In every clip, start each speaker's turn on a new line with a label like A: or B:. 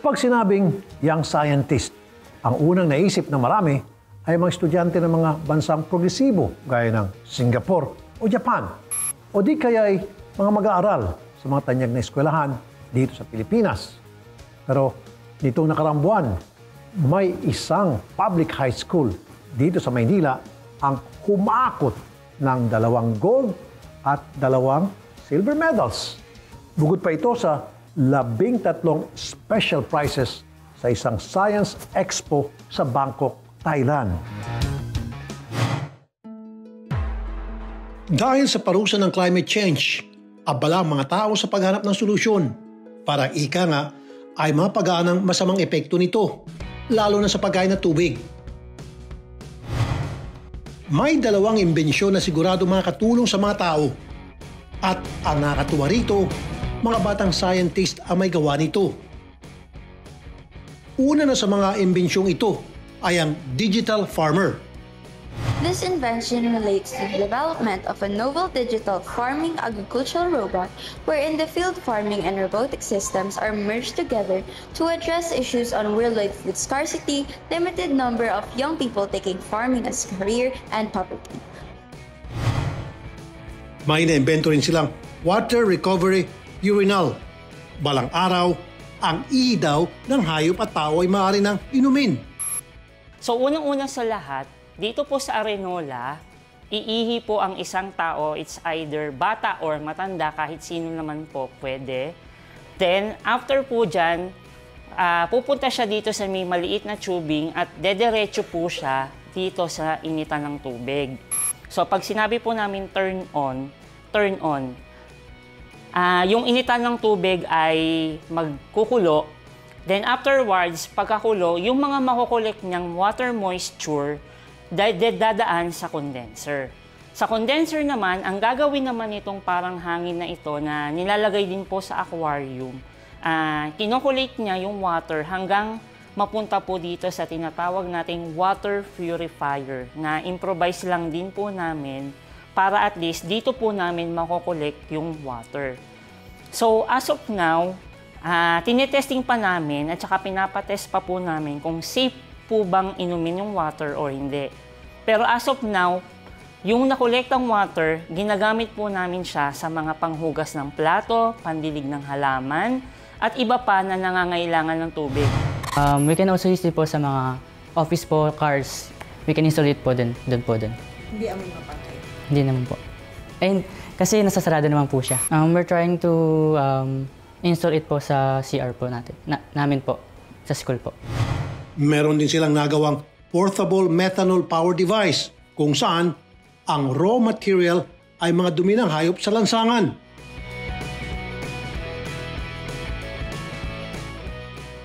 A: Pag sinabing young scientist, ang unang naisip ng marami ay mga estudyante ng mga bansang progresibo gaya ng Singapore o Japan. O di kaya ay mga mag-aaral sa mga tanyag na eskwelahan dito sa Pilipinas. Pero nitong nakaraang buwan, may isang public high school dito sa Maynila ang humakot ng 2 gold at 2 silver medals. Bukod pa ito sa 13 special prizes sa isang Science Expo sa Bangkok, Thailand. Dahil sa parusa ng climate change, abala ang mga tao sa paghanap ng solusyon. Para ika nga ay mapagaan ang masamang epekto nito, lalo na sa pagkain ng tubig. May 2 imbensyon na sigurado makakatulong sa mga tao. At ang nakakatuwa rito, mga batang scientist ang may gawa nito. Una na sa mga imbensyong ito ay ang digital farmer.
B: This invention relates to the development of a novel digital farming agricultural robot wherein the field farming and robotic systems are merged together to address issues on worldwide food scarcity, limited number of young people taking farming as a career, and poverty.
C: May na-invento rin silang water recovery urinal. Balang araw, ang ihi daw ng hayop at tao ay maaari nang inumin.
D: So unang-una sa lahat, dito po sa Arenola, iihi po ang isang tao, it's either bata or matanda, kahit sino naman po pwede. Then, after po dyan, pupunta siya dito sa may maliit na tubing at dediretso po siya dito sa initan ng tubig. So pag sinabi po namin turn on, yung initan ng tubig ay magkukulo. Then afterwards, pagkakulo, yung mga makukulik niyang water moisture dadaan sa condenser. Sa condenser naman, ang gagawin naman itong parang hangin na ito na nilalagay din po sa aquarium. Kinokulate niya yung water hanggang mapunta po dito sa tinatawag nating water purifier na improvise lang din po namin para at least dito po namin makukulik yung water. So as of now, tinetesting pa namin at saka pinapatest pa po namin kung safe po bang inumin yung water or hindi. Pero as of now, yung nakolektang water, ginagamit po namin siya sa mga panghugas ng plato, pandilig ng halaman, at iba pa na nangangailangan ng tubig.
E: We can also use it po sa mga office po, cars. We can install it po doon po.
F: Hindi amoy mapatay?
E: Hindi naman po. And kasi nasasarado naman po siya. We're trying to install it po sa CR po namin po, sa school po.
C: Meron din silang nagawang portable methanol power device kung saan ang raw material ay mga dumi ng hayop sa lansangan.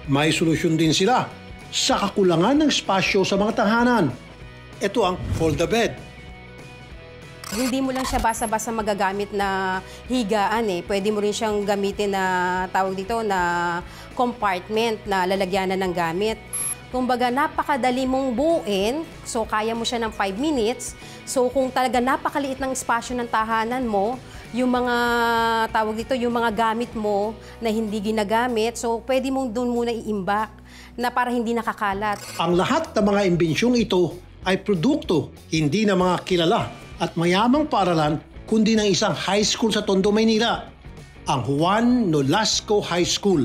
C: May solusyon din sila sa kakulangan ng espasyo sa mga tahanan. Ito ang fold-a-bed.
F: Hindi mo lang siya basa-basa magagamit na higaan eh. Pwede mo rin siyang gamitin na tawag dito na compartment na lalagyanan ng gamit. Kumbaga, napakadali mong buuin, so kaya mo siya ng 5 minutes. So kung talaga napakaliit ng espasyo ng tahanan mo, yung mga tawag dito, yung mga gamit mo na hindi ginagamit, so pwede mong doon muna iimbak na para hindi nakakalat. Ang
C: lahat ng mga imbensyon ito ay produkto hindi na mga kilala at mayamang paaralan kundi ng isang high school sa Tondo, Maynila, ang Juan Nolasco High School.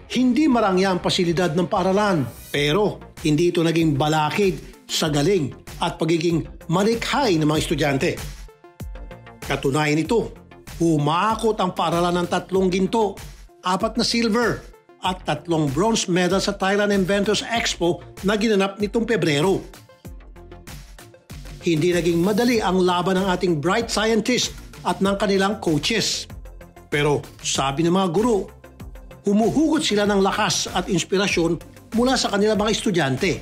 C: Hindi marangya ang pasilidad ng paaralan, pero hindi ito naging balakid sa galing at pagiging malikhain ng mga estudyante. Katunayan ito, humakot ang paaralan ng 3 ginto, 4 na silver at 3 bronze medal sa Thailand Inventors Expo na ginanap nitong Pebrero. Hindi naging madali ang laban ng ating bright scientist at ng kanilang coaches. Pero sabi ng mga guro, humuhugot sila ng lakas at inspirasyon mula sa kanilang mga estudyante.